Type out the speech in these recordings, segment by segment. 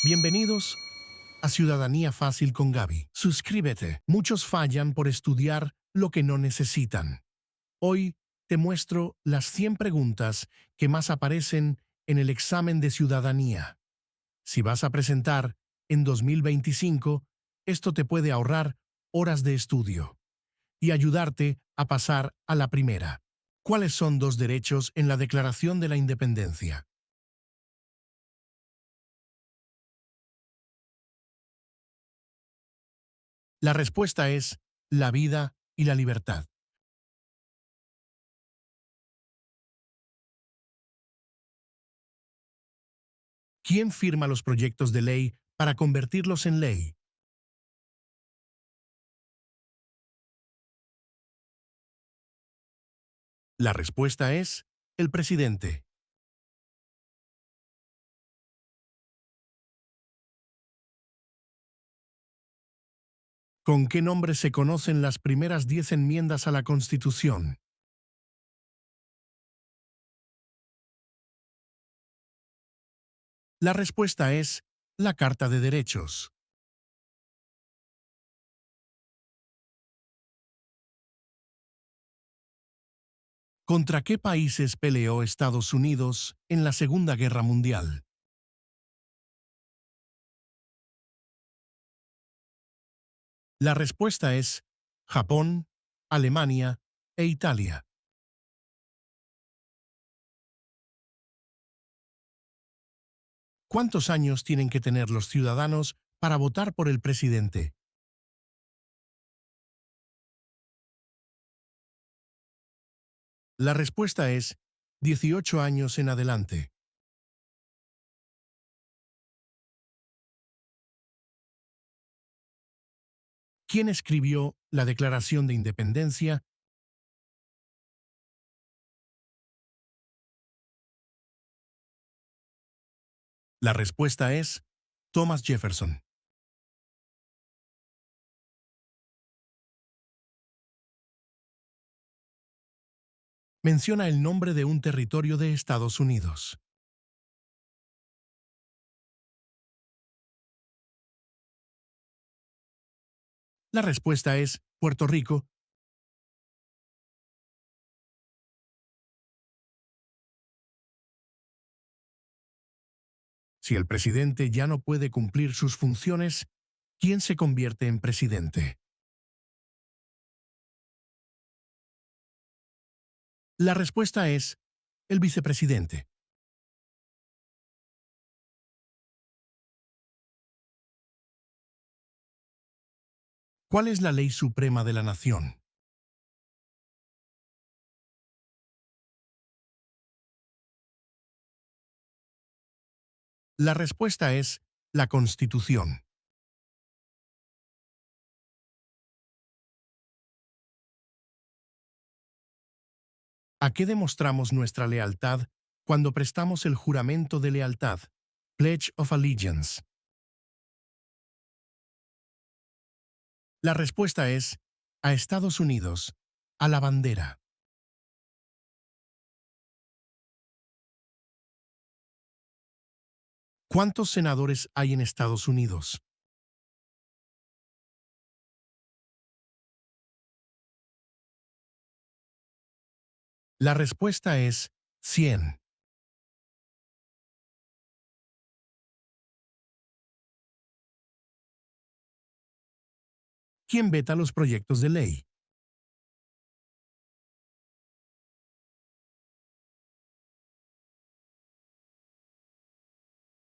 Bienvenidos a Ciudadanía Fácil con Gaby. Suscríbete. Muchos fallan por estudiar lo que no necesitan. Hoy te muestro las 100 preguntas que más aparecen en el examen de ciudadanía. Si vas a presentar en 2025, esto te puede ahorrar horas de estudio y ayudarte a pasar a la primera. ¿Cuáles son dos derechos en la Declaración de la Independencia? La respuesta es la vida y la libertad. ¿Quién firma los proyectos de ley para convertirlos en ley? La respuesta es el presidente. ¿Con qué nombre se conocen las primeras 10 enmiendas a la Constitución? La respuesta es la Carta de Derechos. ¿Contra qué países peleó Estados Unidos en la Segunda Guerra Mundial? La respuesta es Japón, Alemania e Italia. ¿Cuántos años tienen que tener los ciudadanos para votar por el presidente? La respuesta es 18 años en adelante. ¿Quién escribió la Declaración de Independencia? La respuesta es Thomas Jefferson. Menciona el nombre de un territorio de Estados Unidos. La respuesta es Puerto Rico. Si el presidente ya no puede cumplir sus funciones, ¿quién se convierte en presidente? La respuesta es el vicepresidente. ¿Cuál es la ley suprema de la nación? La respuesta es la Constitución. ¿A qué demostramos nuestra lealtad cuando prestamos el juramento de lealtad? Pledge of Allegiance. La respuesta es a Estados Unidos, a la bandera. ¿Cuántos senadores hay en Estados Unidos? La respuesta es 100. ¿Quién veta los proyectos de ley?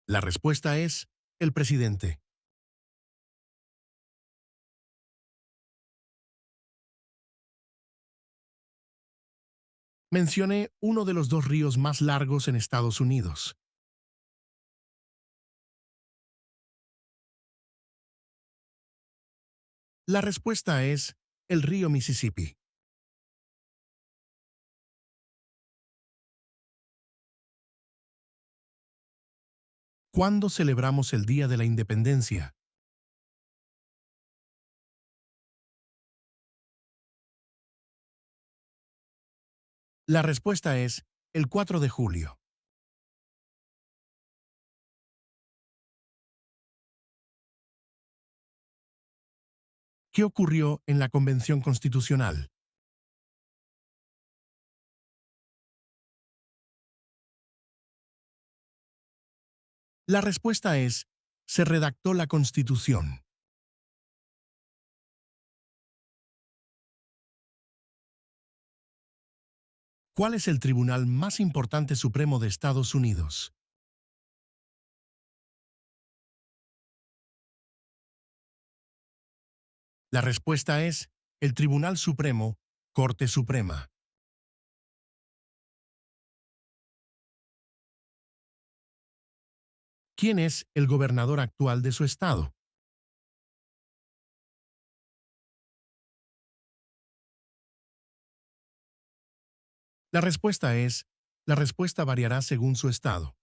La respuesta es el presidente. Mencione uno de los dos ríos más largos en Estados Unidos. La respuesta es el río Mississippi. ¿Cuándo celebramos el Día de la Independencia? La respuesta es el 4 de julio. ¿Qué ocurrió en la Convención Constitucional? La respuesta es, se redactó la Constitución. ¿Cuál es el tribunal más importante supremo de Estados Unidos? La respuesta es, el Tribunal Supremo, Corte Suprema. ¿Quién es el gobernador actual de su estado? La respuesta es, la respuesta variará según su estado.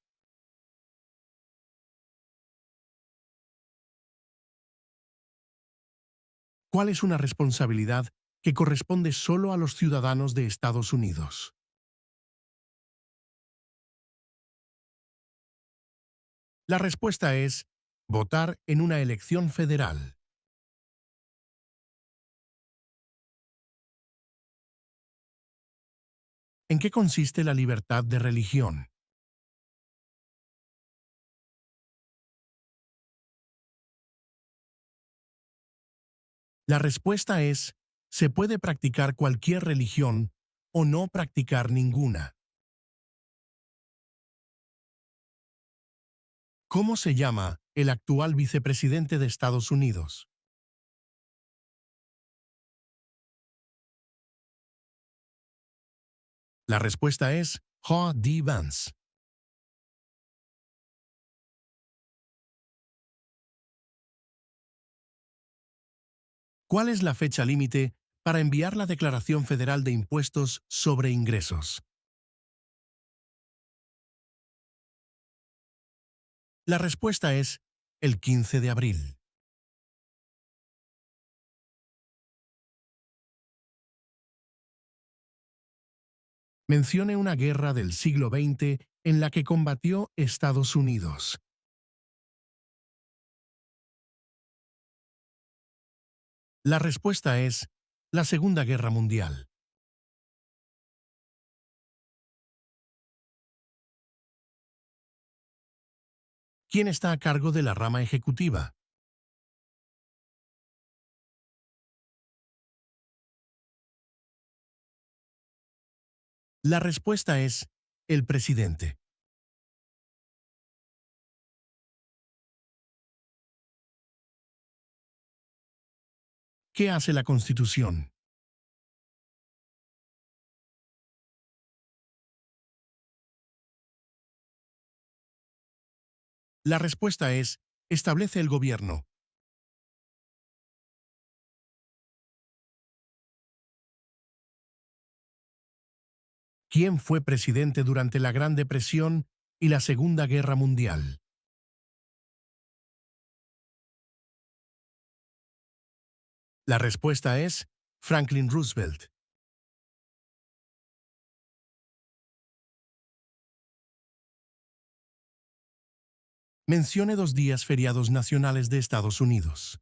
¿Cuál es una responsabilidad que corresponde solo a los ciudadanos de Estados Unidos? La respuesta es, votar en una elección federal. ¿En qué consiste la libertad de religión? La respuesta es, se puede practicar cualquier religión o no practicar ninguna. ¿Cómo se llama el actual vicepresidente de Estados Unidos? La respuesta es, J.D. Vance. ¿Cuál es la fecha límite para enviar la Declaración Federal de Impuestos sobre Ingresos? La respuesta es, el 15 de abril. Mencione una guerra del siglo XX en la que combatió Estados Unidos. La respuesta es, la Segunda Guerra Mundial. ¿Quién está a cargo de la rama ejecutiva? La respuesta es, el presidente. ¿Qué hace la Constitución? La respuesta es, establece el gobierno. ¿Quién fue presidente durante la Gran Depresión y la Segunda Guerra Mundial? La respuesta es, Franklin Roosevelt. Mencione 2 días feriados nacionales de Estados Unidos.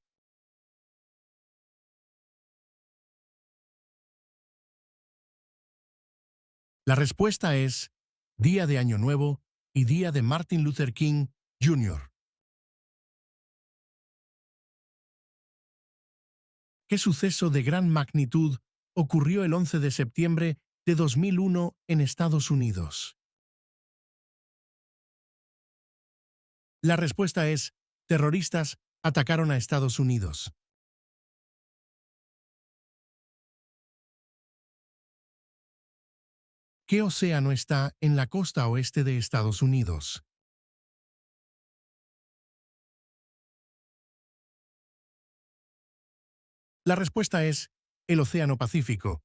La respuesta es, Día de Año Nuevo y Día de Martin Luther King, Jr. ¿Qué suceso de gran magnitud ocurrió el 11 de septiembre de 2001 en Estados Unidos? La respuesta es, terroristas atacaron a Estados Unidos. ¿Qué océano está en la costa oeste de Estados Unidos? La respuesta es, el Océano Pacífico.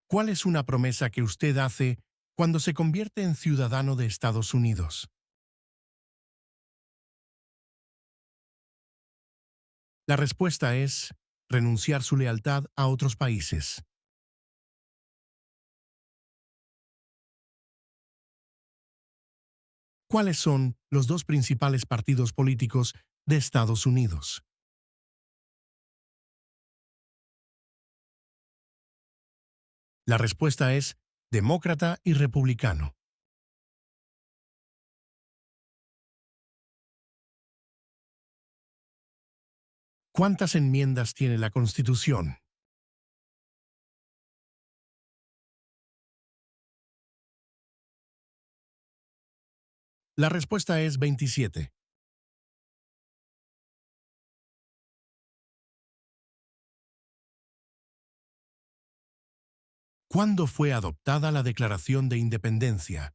¿Cuál es una promesa que usted hace cuando se convierte en ciudadano de Estados Unidos? La respuesta es, renunciar su lealtad a otros países. ¿Cuáles son los dos principales partidos políticos de Estados Unidos? La respuesta es demócrata y republicano. ¿Cuántas enmiendas tiene la Constitución? La respuesta es 27. ¿Cuándo fue adoptada la Declaración de Independencia?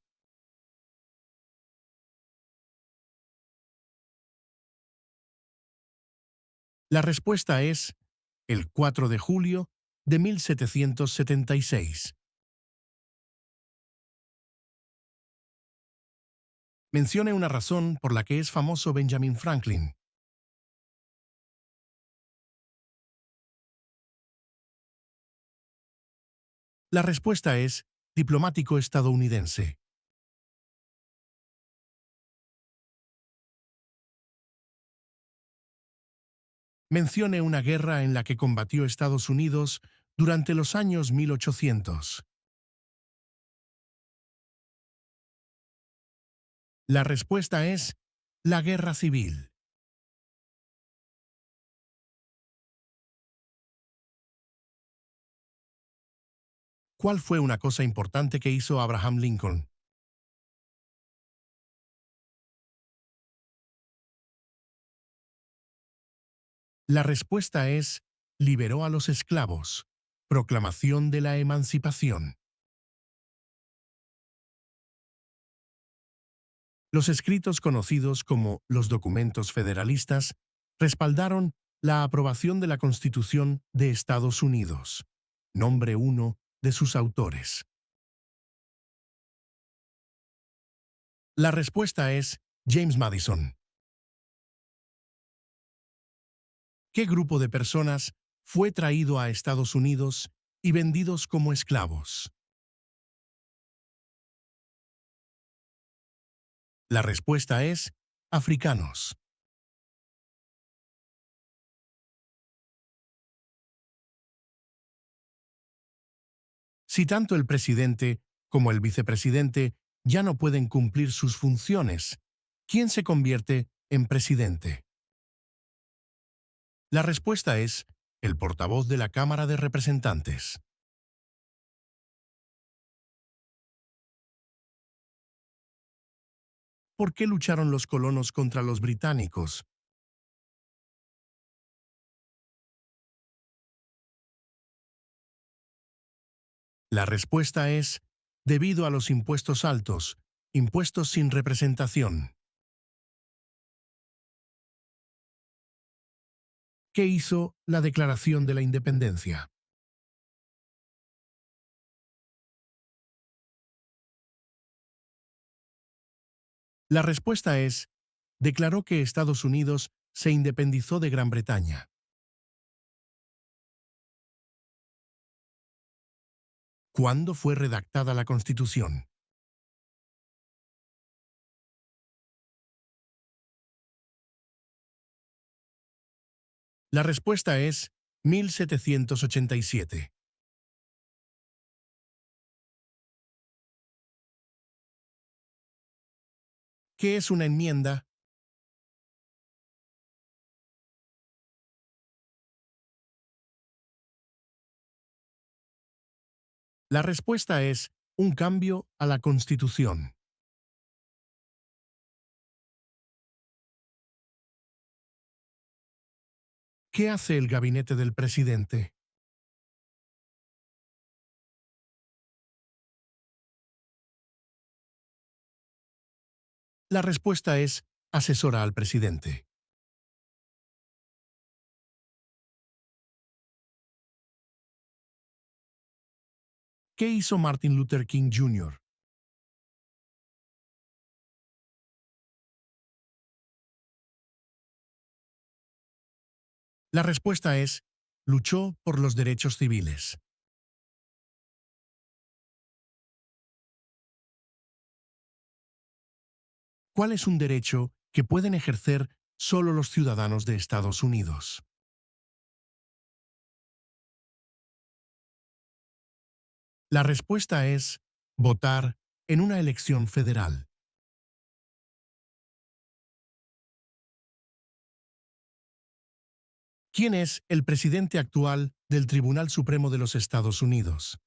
La respuesta es el 4 de julio de 1776. Mencione una razón por la que es famoso Benjamin Franklin. La respuesta es diplomático estadounidense. Mencione una guerra en la que combatió Estados Unidos durante los años 1800. La respuesta es la Guerra Civil. ¿Cuál fue una cosa importante que hizo Abraham Lincoln? La respuesta es liberó a los esclavos. Proclamación de la Emancipación. Los escritos conocidos como los documentos federalistas respaldaron la aprobación de la Constitución de Estados Unidos. Nombre uno de sus autores. La respuesta es James Madison. ¿Qué grupo de personas fue traído a Estados Unidos y vendidos como esclavos? La respuesta es africanos. Si tanto el presidente como el vicepresidente ya no pueden cumplir sus funciones, ¿quién se convierte en presidente? La respuesta es el portavoz de la Cámara de Representantes. ¿Por qué lucharon los colonos contra los británicos? La respuesta es debido a los impuestos altos, impuestos sin representación. ¿Qué hizo la Declaración de la Independencia? La respuesta es declaró que Estados Unidos se independizó de Gran Bretaña. ¿Cuándo fue redactada la Constitución? La respuesta es 1787. ¿Qué es una enmienda? La respuesta es un cambio a la Constitución. ¿Qué hace el gabinete del presidente? La respuesta es asesora al presidente. ¿Qué hizo Martin Luther King Jr.? La respuesta es luchó por los derechos civiles. ¿Cuál es un derecho que pueden ejercer solo los ciudadanos de Estados Unidos? La respuesta es votar en una elección federal. ¿Quién es el presidente actual del Tribunal Supremo de los Estados Unidos?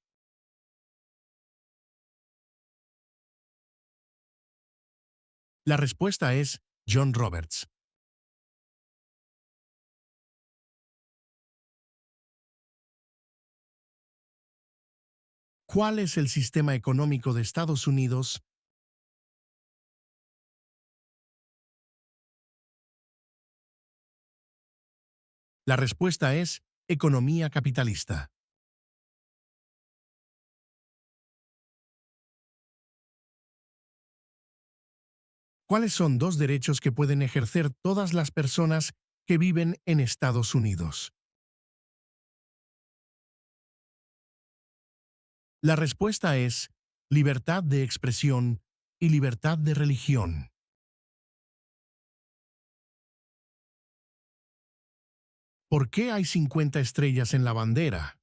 La respuesta es John Roberts. ¿Cuál es el sistema económico de Estados Unidos? La respuesta es economía capitalista. ¿Cuáles son dos derechos que pueden ejercer todas las personas que viven en Estados Unidos? La respuesta es libertad de expresión y libertad de religión. ¿Por qué hay 50 estrellas en la bandera?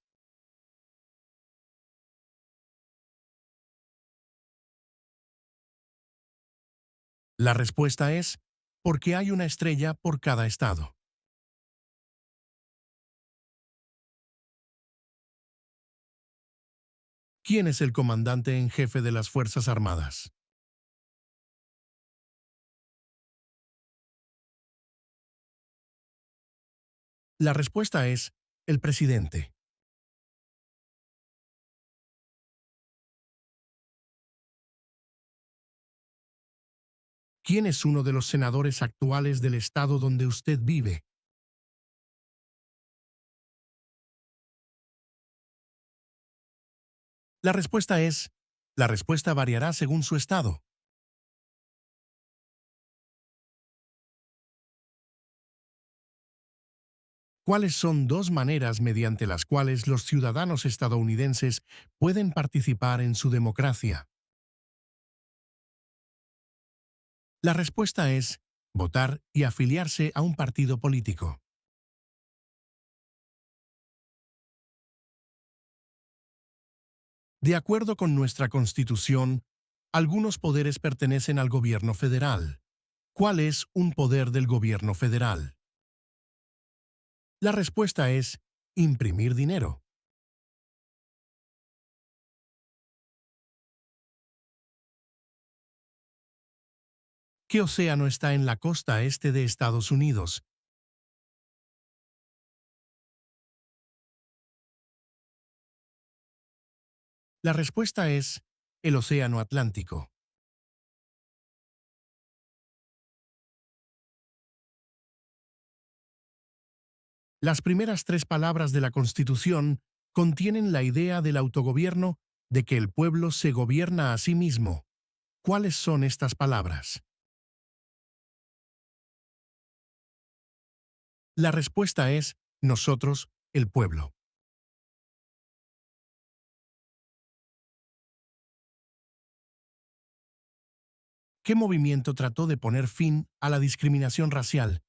La respuesta es porque hay una estrella por cada estado. ¿Quién es el comandante en jefe de las Fuerzas Armadas? La respuesta es el presidente. ¿Quién es uno de los senadores actuales del estado donde usted vive? La respuesta es, la respuesta variará según su estado. ¿Cuáles son dos maneras mediante las cuales los ciudadanos estadounidenses pueden participar en su democracia? La respuesta es votar y afiliarse a un partido político. De acuerdo con nuestra Constitución, algunos poderes pertenecen al gobierno federal. ¿Cuál es un poder del gobierno federal? La respuesta es imprimir dinero. ¿Qué océano está en la costa este de Estados Unidos? La respuesta es el Océano Atlántico. Las primeras tres palabras de la Constitución contienen la idea del autogobierno, de que el pueblo se gobierna a sí mismo. ¿Cuáles son estas palabras? La respuesta es nosotros, el pueblo. ¿Qué movimiento trató de poner fin a la discriminación racial?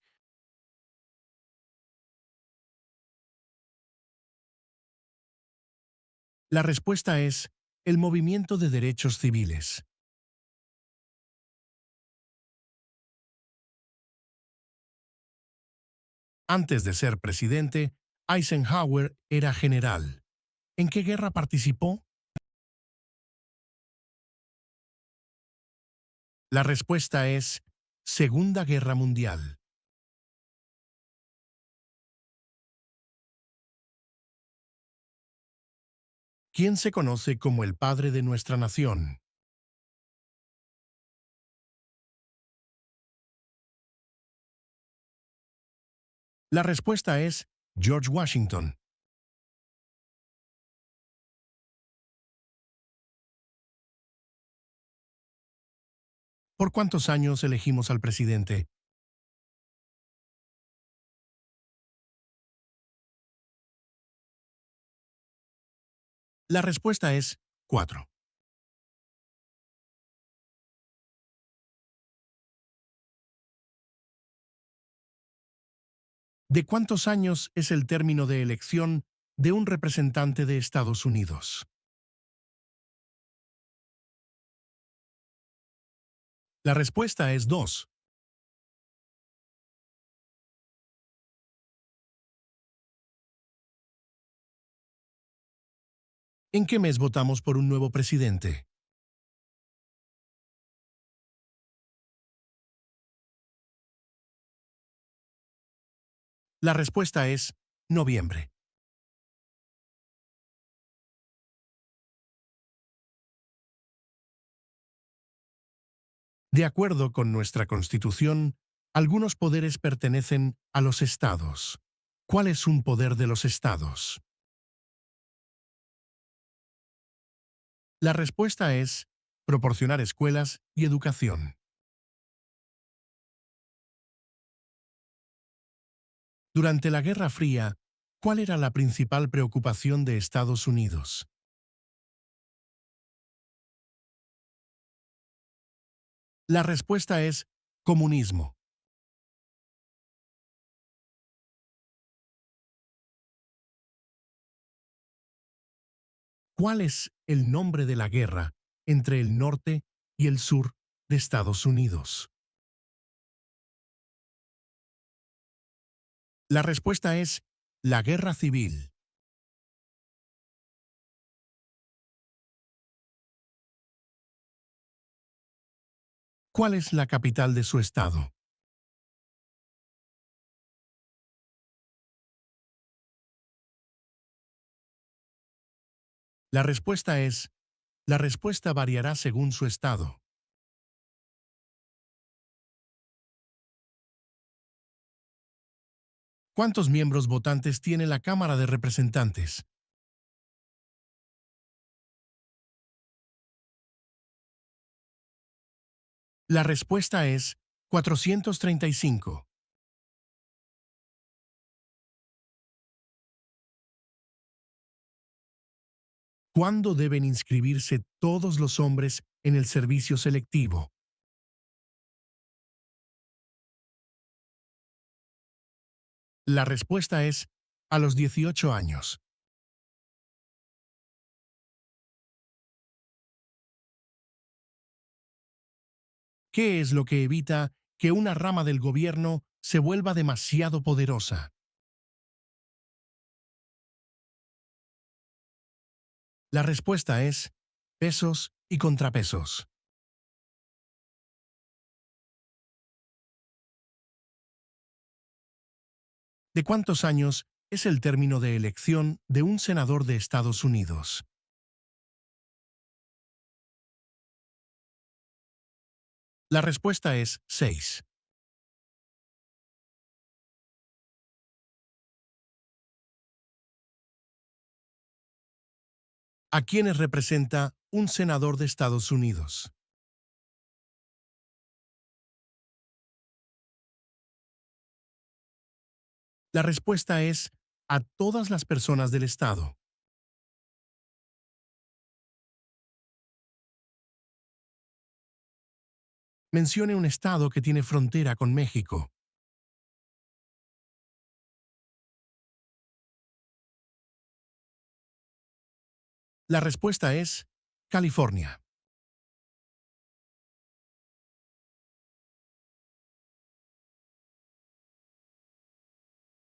La respuesta es el movimiento de derechos civiles. Antes de ser presidente, Eisenhower era general. ¿En qué guerra participó? La respuesta es Segunda Guerra Mundial. ¿Quién se conoce como el padre de nuestra nación? La respuesta es George Washington. ¿Por cuántos años elegimos al presidente? La respuesta es 4. ¿De cuántos años es el término de elección de un representante de Estados Unidos? La respuesta es 2. ¿En qué mes votamos por un nuevo presidente? La respuesta es noviembre. De acuerdo con nuestra Constitución, algunos poderes pertenecen a los estados. ¿Cuál es un poder de los estados? La respuesta es proporcionar escuelas y educación. Durante la Guerra Fría, ¿cuál era la principal preocupación de Estados Unidos? La respuesta es comunismo. ¿Cuál es el nombre de la guerra entre el norte y el sur de Estados Unidos? La respuesta es la Guerra Civil. ¿Cuál es la capital de su estado? La respuesta es, la respuesta variará según su estado. ¿Cuántos miembros votantes tiene la Cámara de Representantes? La respuesta es 435. ¿Cuándo deben inscribirse todos los hombres en el servicio selectivo? La respuesta es a los 18 años. ¿Qué es lo que evita que una rama del gobierno se vuelva demasiado poderosa? La respuesta es pesos y contrapesos. ¿De cuántos años es el término de elección de un senador de Estados Unidos? La respuesta es 6. ¿A quiénes representa un senador de Estados Unidos? La respuesta es a todas las personas del estado. Mencione un estado que tiene frontera con México. La respuesta es California.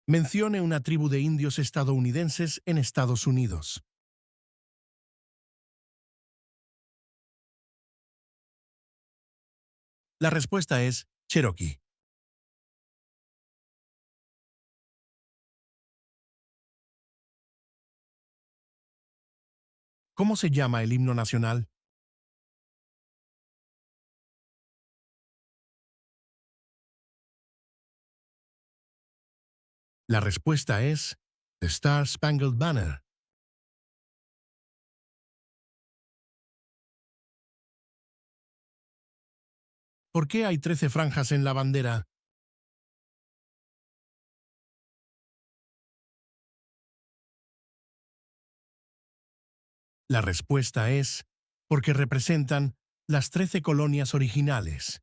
Mencione una tribu de indios estadounidenses en Estados Unidos. La respuesta es Cherokee. ¿Cómo se llama el himno nacional? La respuesta es The Star Spangled Banner. ¿Por qué hay 13 franjas en la bandera? La respuesta es porque representan las 13 colonias originales.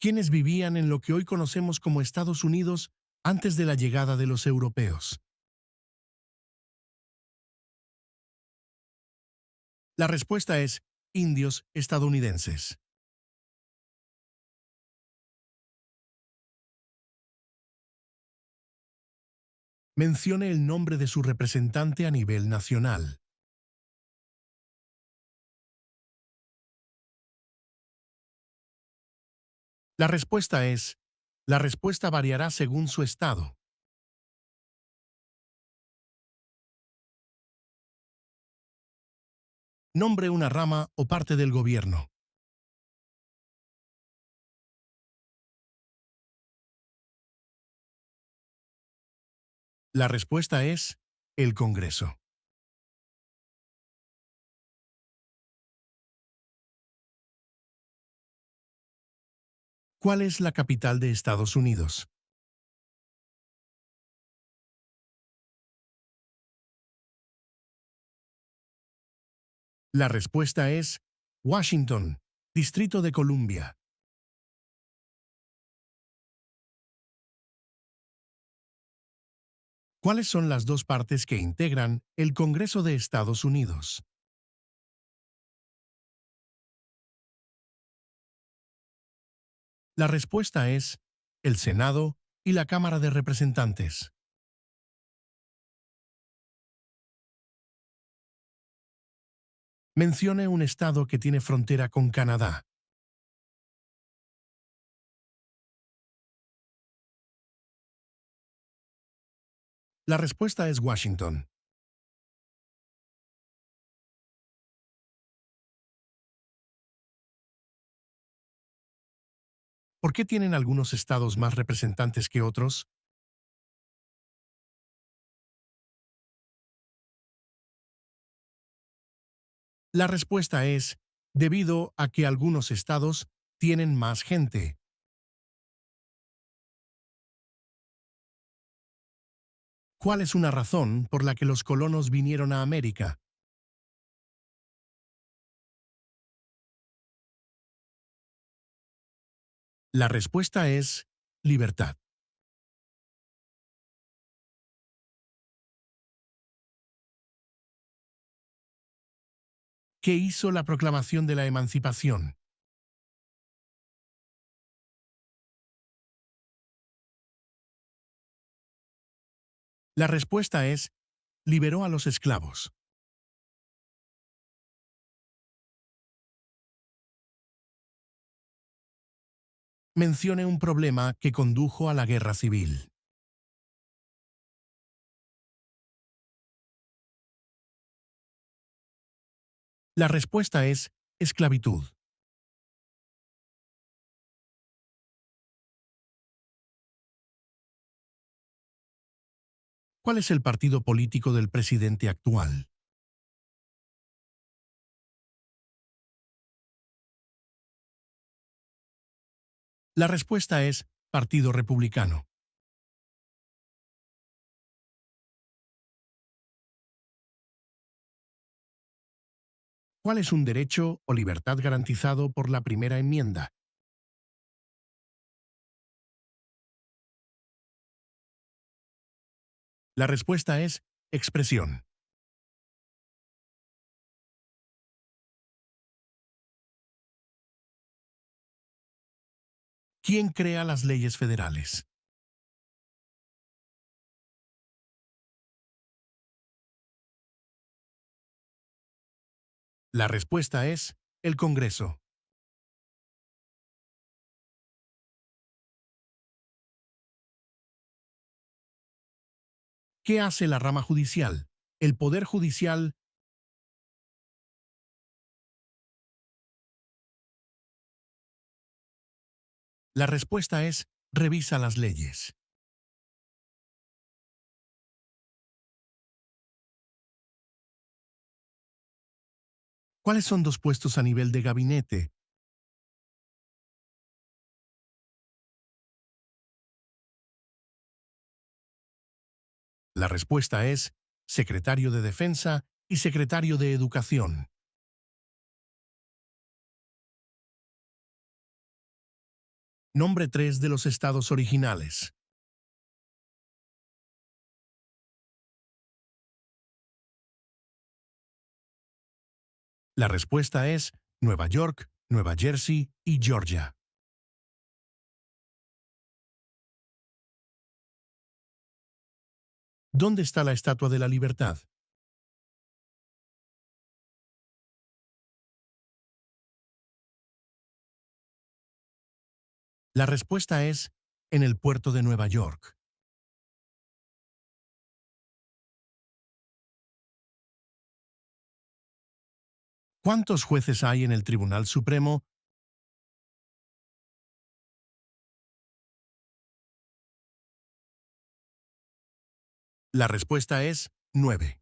quienes vivían en lo que hoy conocemos como Estados Unidos antes de la llegada de los europeos? La respuesta es indios estadounidenses. Mencione el nombre de su representante a nivel nacional. La respuesta es, la respuesta variará según su estado. Nombre una rama o parte del gobierno. La respuesta es el Congreso. ¿Cuál es la capital de Estados Unidos? La respuesta es Washington, Distrito de Columbia. ¿Cuáles son las dos partes que integran el Congreso de Estados Unidos? La respuesta es el Senado y la Cámara de Representantes. Mencione un estado que tiene frontera con Canadá. La respuesta es Washington. ¿Por qué tienen algunos estados más representantes que otros? La respuesta es debido a que algunos estados tienen más gente. ¿Cuál es una razón por la que los colonos vinieron a América? La respuesta es libertad. ¿Qué hizo la proclamación de la emancipación? La respuesta es liberó a los esclavos. Mencione un problema que condujo a la guerra civil. La respuesta es esclavitud. ¿Cuál es el partido político del presidente actual? La respuesta es Partido Republicano. ¿Cuál es un derecho o libertad garantizado por la primera enmienda? La respuesta es expresión. ¿Quién crea las leyes federales? La respuesta es el Congreso. ¿Qué hace la rama judicial? El Poder Judicial. La respuesta es revisa las leyes. ¿Cuáles son dos puestos a nivel de gabinete? La respuesta es secretario de Defensa y secretario de Educación. Nombre 3 de los estados originales. La respuesta es Nueva York, Nueva Jersey y Georgia. ¿Dónde está la Estatua de la Libertad? La respuesta es en el puerto de Nueva York. ¿Cuántos jueces hay en el Tribunal Supremo? La respuesta es 9.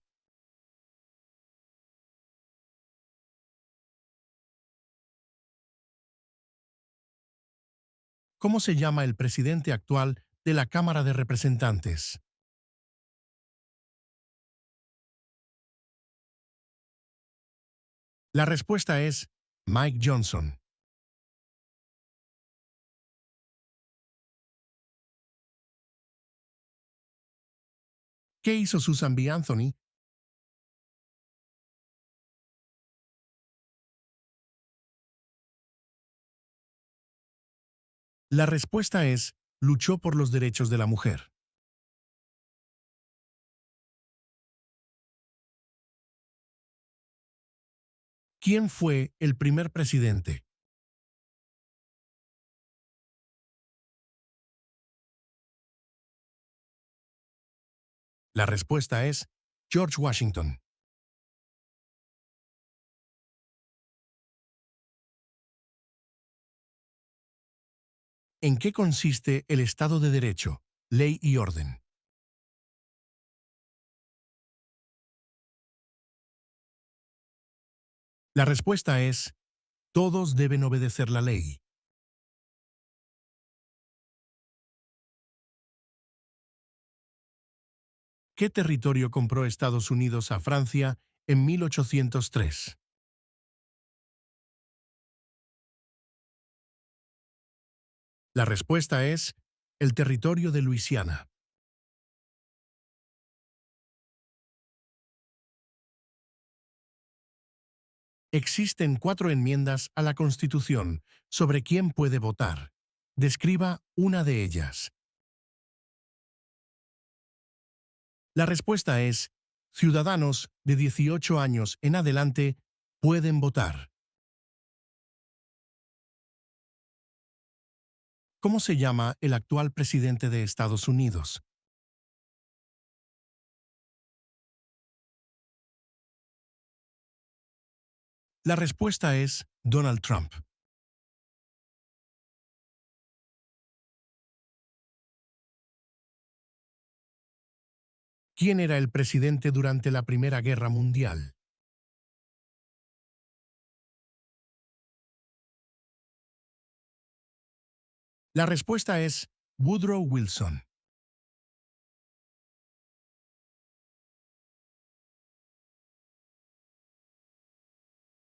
¿Cómo se llama el presidente actual de la Cámara de Representantes? La respuesta es Mike Johnson. ¿Qué hizo Susan B. Anthony? La respuesta es luchó por los derechos de la mujer. ¿Quién fue el primer presidente? La respuesta es George Washington. ¿En qué consiste el Estado de Derecho, ley y orden? La respuesta es todos deben obedecer la ley. ¿Qué territorio compró Estados Unidos a Francia en 1803? La respuesta es el territorio de Luisiana. Existen 4 enmiendas a la Constitución sobre quién puede votar. Describa una de ellas. La respuesta es ciudadanos de 18 años en adelante pueden votar. ¿Cómo se llama el actual presidente de Estados Unidos? La respuesta es Donald Trump. ¿Quién era el presidente durante la Primera Guerra Mundial? La respuesta es Woodrow Wilson.